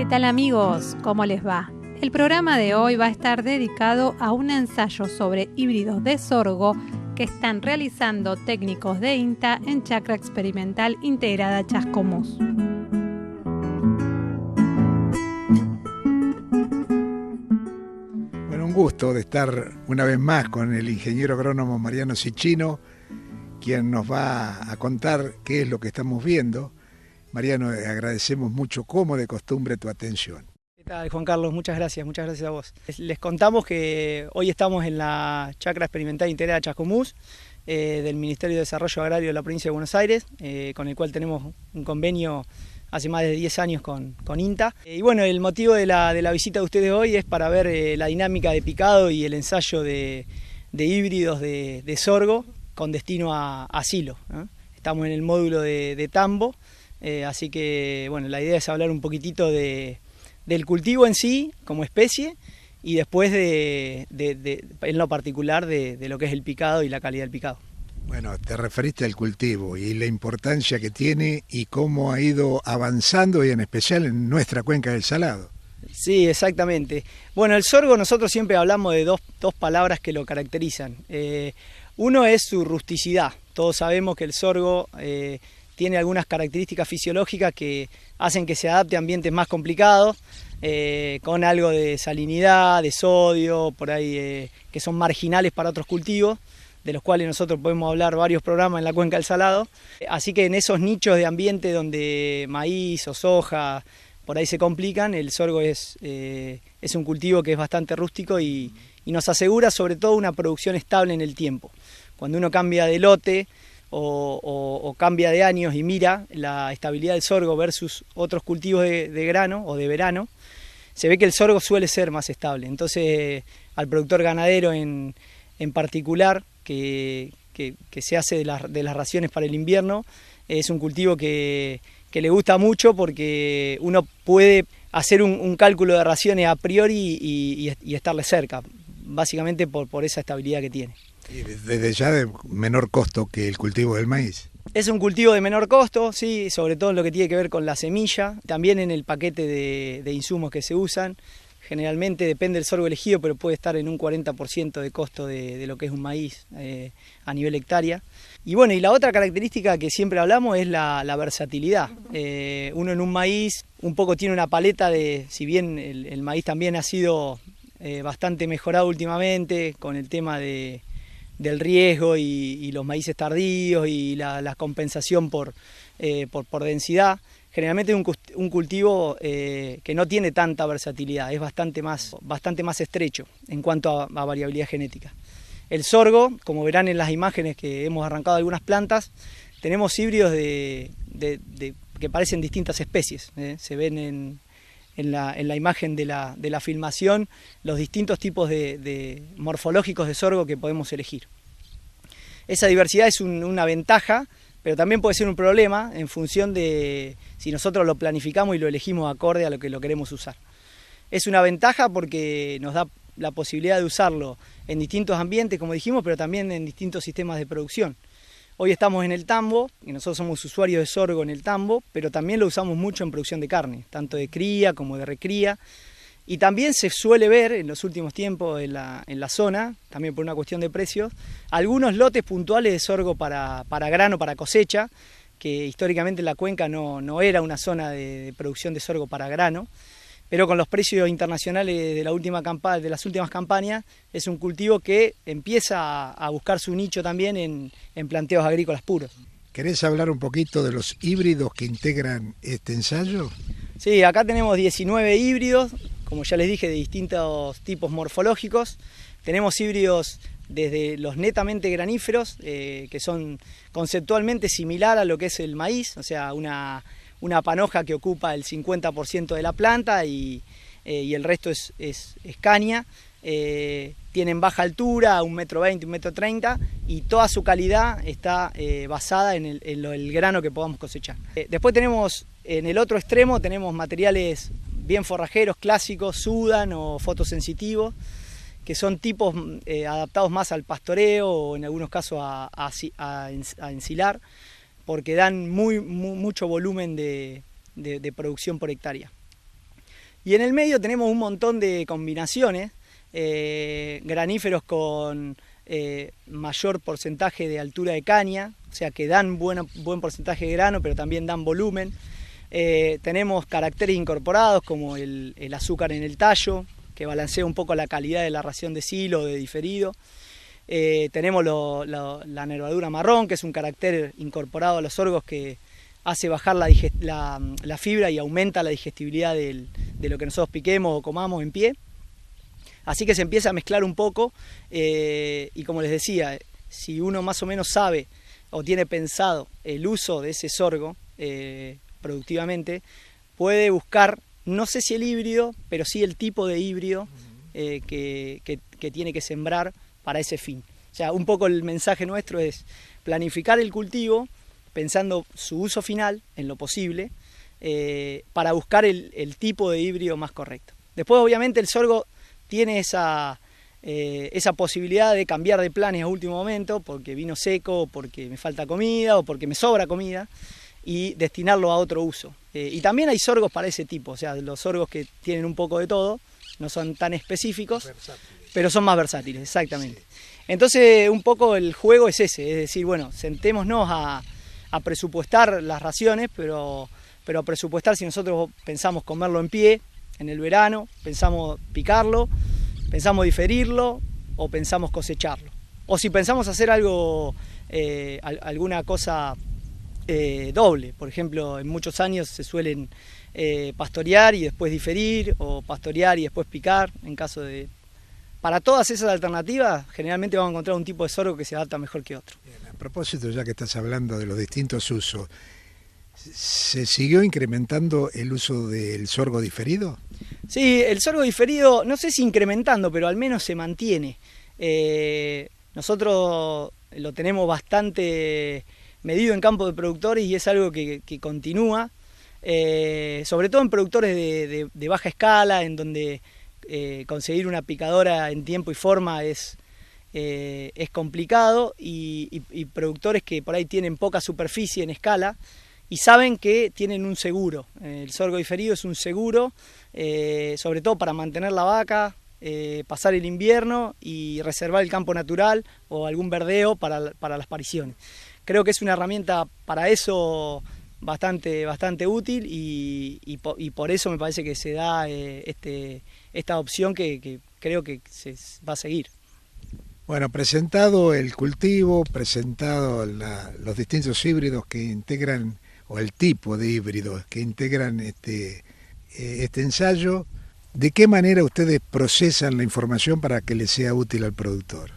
¿Qué tal amigos? ¿Cómo les va? El programa de hoy va a estar dedicado a un ensayo sobre híbridos de sorgo que están realizando técnicos de INTA en Chacra Experimental Integrada Chascomús. Bueno, un gusto de estar una vez más con el ingeniero agrónomo Mariano Cicchino, quien nos va a contar qué es lo que estamos viendo. Mariano, agradecemos mucho, como de costumbre, tu atención. ¿Qué tal, Juan Carlos? Muchas gracias a vos. Les contamos que hoy estamos en la Chacra Experimental Integrada Chascomús, del Ministerio de Desarrollo Agrario de la Provincia de Buenos Aires, con el cual tenemos un convenio hace más de 10 años con INTA. Y bueno, el motivo de la visita de ustedes hoy es para ver la dinámica de picado y el ensayo de híbridos de sorgo con destino a silo, ¿no? Estamos en el módulo de tambo, así que bueno, la idea es hablar un poquitito del cultivo en sí como especie y después en lo particular de lo que es el picado y la calidad del picado. Bueno, te referiste al cultivo y la importancia que tiene y cómo ha ido avanzando, y en especial en nuestra cuenca del Salado. Sí, exactamente. Bueno, el sorgo nosotros siempre hablamos de dos palabras que lo caracterizan. Uno es su rusticidad. Todos sabemos que el sorgo tiene algunas características fisiológicas que hacen que se adapte a ambientes más complicados, con algo de salinidad, de sodio, por ahí que son marginales para otros cultivos, de los cuales nosotros podemos hablar varios programas en la cuenca del Salado. Así que en esos nichos de ambiente donde maíz o soja por ahí se complican, el sorgo es un cultivo que es bastante rústico y nos asegura sobre todo una producción estable en el tiempo. Cuando uno cambia de lote o cambia de años y mira la estabilidad del sorgo versus otros cultivos de grano o de verano, se ve que el sorgo suele ser más estable. Entonces al productor ganadero en particular, que se hace de las raciones para el invierno, es un cultivo que le gusta mucho porque uno puede hacer un cálculo de raciones a priori y estarle cerca, básicamente por esa estabilidad que tiene. Y desde ya de menor costo que el cultivo del maíz. Es un cultivo de menor costo, sí, sobre todo en lo que tiene que ver con la semilla, también en el paquete de insumos que se usan. Generalmente depende del sorgo elegido, pero puede estar en un 40% de costo de lo que es un maíz a nivel hectárea. Y bueno, y la otra característica que siempre hablamos es la versatilidad. Uno en un maíz un poco tiene una paleta si bien el maíz también ha sido bastante mejorado últimamente con el tema del riesgo y los maíces tardíos y la compensación por densidad. Generalmente es un cultivo que no tiene tanta versatilidad, es bastante más estrecho en cuanto a variabilidad genética. El sorgo, como verán en las imágenes que hemos arrancado de algunas plantas, tenemos híbridos que parecen distintas especies. Se ven en la imagen de la filmación los distintos tipos de morfológicos de sorgo que podemos elegir. Esa diversidad es una ventaja, pero también puede ser un problema en función de si nosotros lo planificamos y lo elegimos acorde a lo que lo queremos usar. Es una ventaja porque nos da la posibilidad de usarlo en distintos ambientes, como dijimos, pero también en distintos sistemas de producción. Hoy estamos en el tambo, y nosotros somos usuarios de sorgo en el tambo, pero también lo usamos mucho en producción de carne, tanto de cría como de recría. Y también se suele ver en los últimos tiempos en la zona, también por una cuestión de precios, algunos lotes puntuales de sorgo para grano, para cosecha, que históricamente en la cuenca no era una zona de producción de sorgo para grano, pero con los precios internacionales de las últimas campañas es un cultivo que empieza a buscar su nicho también en planteos agrícolas puros. ¿Querés hablar un poquito de los híbridos que integran este ensayo? Sí, acá tenemos 19 híbridos, como ya les dije, de distintos tipos morfológicos. Tenemos híbridos desde los netamente graníferos, que son conceptualmente similar a lo que es el maíz, o sea, una panoja que ocupa el 50% de la planta y el resto es caña. Tienen baja altura, 1,20 m, 1,30 m, y toda su calidad está basada en el grano que podamos cosechar. Después tenemos, en el otro extremo, tenemos materiales bien forrajeros, clásicos, sudan o fotosensitivos, que son tipos adaptados más al pastoreo o en algunos casos a ensilar, porque dan mucho volumen de producción por hectárea. Y en el medio tenemos un montón de combinaciones, graníferos con mayor porcentaje de altura de caña, o sea que dan buen porcentaje de grano, pero también dan volumen. Tenemos caracteres incorporados como el azúcar en el tallo, que balancea un poco la calidad de la ración de silo o de diferido. Tenemos la nervadura marrón, que es un carácter incorporado a los sorgos que hace bajar la fibra y aumenta la digestibilidad de lo que nosotros piquemos o comamos en pie. Así que se empieza a mezclar un poco y como les decía, si uno más o menos sabe o tiene pensado el uso de ese sorgo productivamente, puede buscar, no sé si el híbrido, pero sí el tipo de híbrido que tiene que sembrar para ese fin. O sea, un poco el mensaje nuestro es planificar el cultivo pensando su uso final en lo posible para buscar el tipo de híbrido más correcto. Después obviamente el sorgo tiene esa posibilidad de cambiar de planes a último momento porque vino seco, o porque me falta comida o porque me sobra comida y destinarlo a otro uso. Y también hay sorgos para ese tipo, o sea, los sorgos que tienen un poco de todo, no son tan específicos, pero son más versátiles, exactamente. Sí. Entonces un poco el juego es ese, es decir, bueno, sentémonos a presupuestar las raciones, pero a presupuestar si nosotros pensamos comerlo en pie en el verano, pensamos picarlo, pensamos diferirlo o pensamos cosecharlo. O si pensamos hacer algo, alguna cosa doble, por ejemplo, en muchos años se suelen pastorear y después diferir, o pastorear y después picar, en caso de... Para todas esas alternativas, generalmente vamos a encontrar un tipo de sorgo que se adapta mejor que otro. Bien, a propósito, ya que estás hablando de los distintos usos, ¿se siguió incrementando el uso del sorgo diferido? Sí, el sorgo diferido, no sé si incrementando, pero al menos se mantiene. Nosotros lo tenemos bastante medido en campo de productores y es algo que continúa, sobre todo en productores de baja escala, en donde conseguir una picadora en tiempo y forma es complicado, y productores que por ahí tienen poca superficie en escala y saben que tienen un seguro. El sorgo diferido es un seguro, sobre todo para mantener la vaca, pasar el invierno y reservar el campo natural o algún verdeo para las pariciones. Creo que es una herramienta para eso bastante útil y por eso me parece que se da esta opción que creo que se va a seguir. Bueno, presentado el cultivo, presentado los distintos híbridos que integran, o el tipo de híbridos que integran este ensayo, ¿de qué manera ustedes procesan la información para que le sea útil al productor?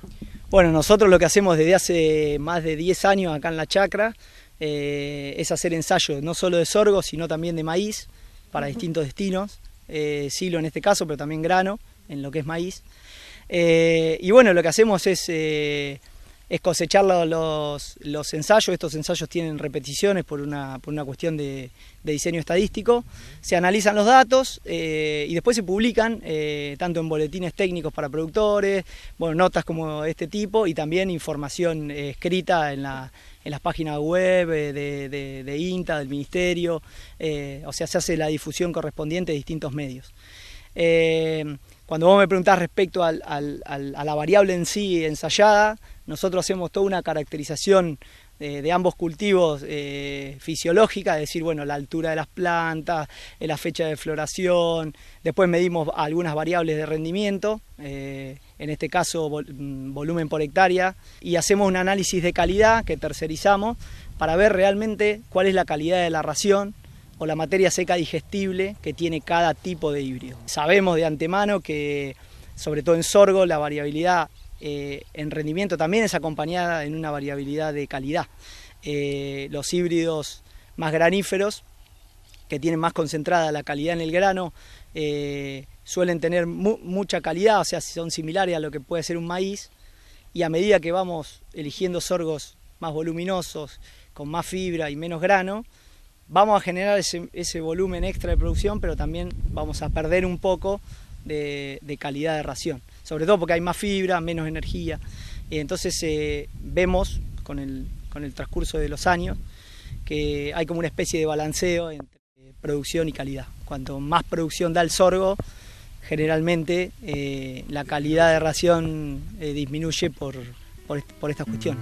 Bueno, nosotros lo que hacemos desde hace más de 10 años acá en la chacra es hacer ensayos no solo de sorgo, sino también de maíz para distintos destinos, silo en este caso, pero también grano en lo que es maíz. Y bueno, lo que hacemos es cosechar los ensayos. Estos ensayos tienen repeticiones por una cuestión de diseño estadístico. Se analizan los datos y después se publican tanto en boletines técnicos para productores, bueno, notas como este tipo, y también información escrita en las páginas web de INTA, del Ministerio. O sea, se hace la difusión correspondiente de distintos medios. Cuando vos me preguntás respecto a la variable en sí ensayada, nosotros hacemos toda una caracterización de ambos cultivos fisiológica, es decir, bueno, la altura de las plantas, la fecha de floración, después medimos algunas variables de rendimiento, en este caso volumen por hectárea, y hacemos un análisis de calidad que tercerizamos para ver realmente cuál es la calidad de la ración o la materia seca digestible que tiene cada tipo de híbrido. Sabemos de antemano que, sobre todo en sorgo, la variabilidad en rendimiento también es acompañada en una variabilidad de calidad. Los híbridos más graníferos, que tienen más concentrada la calidad en el grano, suelen tener mucha calidad, o sea, son similares a lo que puede ser un maíz, y a medida que vamos eligiendo sorgos más voluminosos, con más fibra y menos grano, vamos a generar ese volumen extra de producción, pero también vamos a perder un poco de calidad de ración, sobre todo porque hay más fibra, menos energía. Entonces vemos con el transcurso de los años que hay como una especie de balanceo entre Producción y calidad. Cuanto más producción da el sorgo, generalmente la calidad de ración disminuye por esta cuestión.